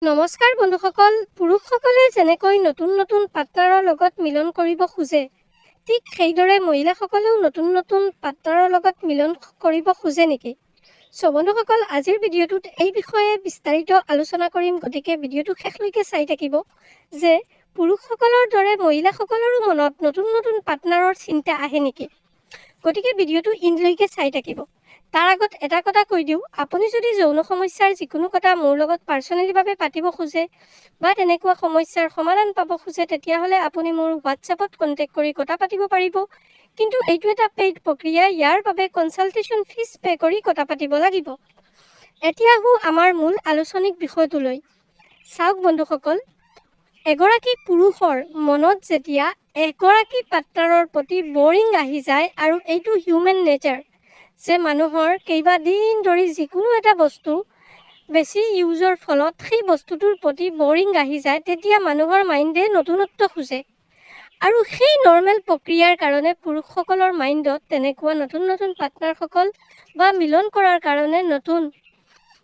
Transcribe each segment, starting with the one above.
নমস্কাৰ বন্ধুসকল, পুৰুষসকলে যেনেকৈ নতুন নতুন পাৰ্টনাৰৰ লগত মিলন কৰিব খোজে, ঠিক সেইদৰে মহিলাসকলেও নতুন নতুন পাৰ্টনাৰৰ লগত মিলন কৰিব খোজে নেকি? বন্ধুসকল, আজিৰ ভিডিঅ'টোত এই বিষয়ে বিস্তাৰিত আলোচনা কৰিম, গতিকে ভিডিঅ'টো শেষলৈকে চাই থাকিব যে পুৰুষসকলৰ দৰে মহিলাসকলৰো মনত নতুন নতুন পাৰ্টনাৰৰ চিন্তা আহে নেকি। গতিকে ভিডিঅ'টো ইনলৈকে চাই থাকিব। তাৰ আগত এটা কথা কৈ দিওঁ, আপুনি যদি যৌন সমস্যাৰ যিকোনো কথা মোৰ লগত পাৰ্চনেলিভাৱে পাতিব খোজে বা তেনেকুৱা সমস্যাৰ সমাধান পাব খোজে, তেতিয়াহ'লে আপুনি মোৰ হোৱাটছএপত কণ্টেক্ট কৰি কথা পাতিব পাৰিব। কিন্তু এইটো এটা পেইড প্ৰক্ৰিয়া, ইয়াৰ বাবে কনচালটেশ্যন ফিজ পে' কৰি কথা পাতিব লাগিব। এতিয়া আহোঁ আমাৰ মূল আলোচনিক বিষয়টোলৈ। চাওক বন্ধুসকল, এগৰাকী পুৰুষৰ মনত যেতিয়া এগৰাকী পাৰ্টনাৰৰ প্ৰতি বৰিং আহি যায়, আৰু এইটো হিউমেন নেচাৰ যে মানুহৰ কেইবাদিন ধৰি যিকোনো এটা বস্তু বেছি ইউজৰ ফলত সেই বস্তুটোৰ প্ৰতি বৰিং আহি যায়, তেতিয়া মানুহৰ মাইণ্ডে নতুনত্ব খোজে। আৰু সেই নৰ্মেল প্ৰক্ৰিয়াৰ কাৰণে পুৰুষসকলৰ মাইণ্ডত তেনেকুৱা নতুন নতুন পাৰ্টনাৰসকল বা মিলন কৰাৰ কাৰণে নতুন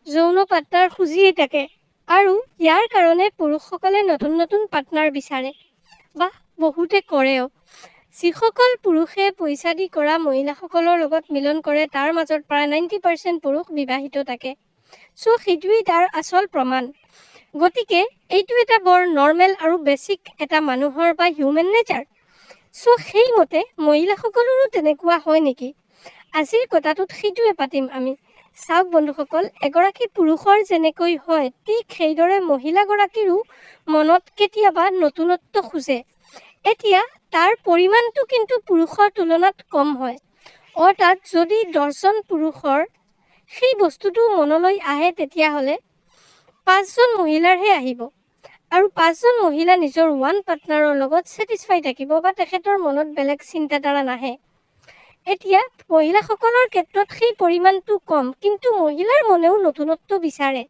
যৌন পাৰ্টনাৰ খুজিয়ে থাকে। আৰু ইয়াৰ কাৰণে পুৰুষসকলে নতুন নতুন পাৰ্টনাৰ বিচাৰে বা বহুতে কৰেও। যিসকল পুৰুষে পইচা দি কৰা মহিলাসকলৰ লগত মিলন কৰে, তাৰ মাজত প্ৰায় 90% পুৰুষ বিবাহিত থাকে। সেইটোৱেই তাৰ আচল প্ৰমাণ। গতিকে এইটো এটা বৰ নৰ্মেল আৰু বেছিক এটা মানুহৰ বা হিউমেন নেচাৰ। সেইমতে মহিলাসকলৰো তেনেকুৱা হয় নেকি? আজিৰ কথাটোত সেইটোৱে পাতিম আমি। চাওক বন্ধুসকল, এগৰাকী পুৰুষৰ যেনেকৈ হয়, ঠিক সেইদৰে মহিলাগৰাকীৰো মনত কেতিয়াবা নতুনত্ব খোজে। এতিয়া তাৰ পৰিমাণটো কিন্তু পুৰুষৰ তুলনাত কম হয়। অৰ্থাৎ যদি 10জন পুৰুষৰ সেই বস্তুটো মনলৈ আহে, তেতিয়াহ'লে 5জন মহিলাৰহে আহিব। আৰু 5জন মহিলা নিজৰ ওৱান পাৰ্টনাৰৰ লগত ছেটিছফাই থাকিব বা তেখেতৰ মনত বেলেগ চিন্তাধাৰা নাহে। এতিয়া মহিলাসকলৰ ক্ষেত্ৰত সেই পৰিমাণটো কম, কিন্তু মহিলাৰ মনেও নতুনত্ব বিচাৰে।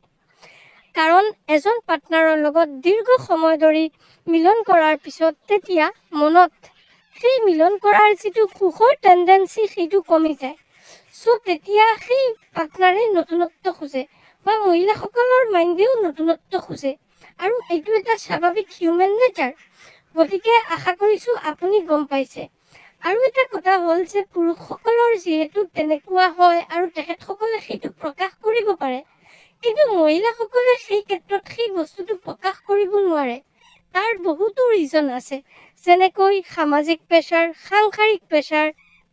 কাৰণ এজন পাৰ্টনাৰৰ লগত দীৰ্ঘ সময় ধৰি মিলন কৰাৰ পিছত তেতিয়া মনত সেই মিলন কৰাৰ যিটো সুখৰ টেণ্ডেঞ্চি, সেইটো কমি যায়। তেতিয়া সেই পাৰ্টনাৰে নতুনত্ব খোজে বা মহিলাসকলৰ মাইণ্ডেও নতুনত্ব খোজে। আৰু এইটো এটা স্বাভাৱিক হিউমেন নেচাৰ। গতিকে আশা কৰিছোঁ আপুনি গম পাইছে। আৰু এটা কথা হ'ল যে পুৰুষসকলৰ যিহেতু তেনেকুৱা হয় আৰু তেখেতসকলে সেইটো প্ৰকাশ কৰিব পাৰে, কিন্তু মহিলাসকলে সেই ক্ষেত্ৰত সেই বস্তুটো প্ৰকাশ কৰিব নোৱাৰে। তাৰ বহুতো ৰিজন আছে, যেনেকৈ সামাজিক প্ৰেছাৰ, সাংসাৰিক প্ৰেছাৰ,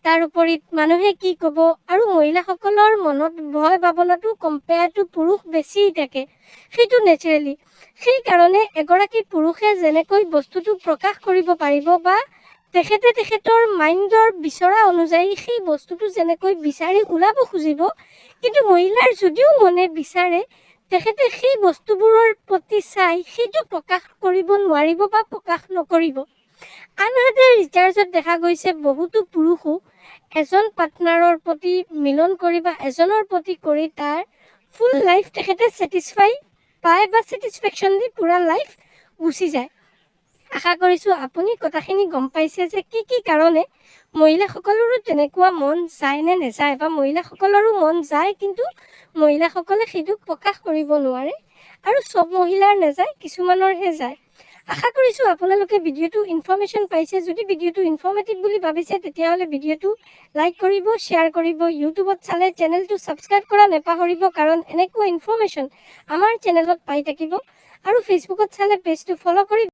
তাৰ উপৰিত মানুহে কি ক'ব, আৰু মহিলাসকলৰ মনত ভয় ভাৱনাটো কম্পেয়াৰ টু পুৰুষ বেছি থাকে, সেইটো নেচাৰেলি। সেইকাৰণে এগৰাকী পুৰুষে যেনেকৈ বস্তুটো প্ৰকাশ কৰিব পাৰিব বা তেখেতৰ মাইণ্ডৰ বিচৰা অনুযায়ী সেই বস্তুটো যেনেকৈ বিচাৰি ওলাব খুজিব, কিন্তু মহিলাৰ যদিও মনে বিচাৰে, তেখেতে সেই বস্তুবোৰৰ প্ৰতি চাই সেইটো প্ৰকাশ কৰিব নোৱাৰিব বা প্ৰকাশ নকৰিব। আনহাতে ৰিচাৰ্জত দেখা গৈছে বহুতো পুৰুষো এজন পাৰ্টনাৰৰ প্ৰতি মিলন কৰি বা এজনৰ প্ৰতি কৰি তাৰ ফুল লাইফ তেখেতে ছেটিছফাই পায় বা ছেটিছফেকশ্যন দি পুৰা লাইফ গুচি যায়। আশা কৰিছোঁ আপুনি কথাখিনি গম পাইছে যে কি কি কাৰণে মহিলাসকলৰো তেনেকুৱা মন যায় নে নাযায়, বা মহিলাসকলৰো মন যায় কিন্তু মহিলাসকলে সেইটো প্ৰকাশ কৰিব নোৱাৰে। আৰু চব মহিলাৰ নাযায়, কিছুমানৰহে যায়। আশা কৰিছোঁ আপোনালোকে ভিডিঅ'টো ইনফৰ্মেশ্যন পাইছে। যদি ভিডিঅ'টো ইনফৰ্মেটিভ বুলি ভাবিছে, তেতিয়াহ'লে ভিডিঅ'টো লাইক কৰিব, শ্বেয়াৰ কৰিব। ইউটিউবত চালে চেনেলটো ছাবস্ক্ৰাইব কৰা নেপাহৰিব, কাৰণ এনেকুৱা ইনফৰ্মেশ্যন আমাৰ চেনেলত পাই থাকিব। আৰু ফেচবুকত চালে পেজটো ফ'ল' কৰি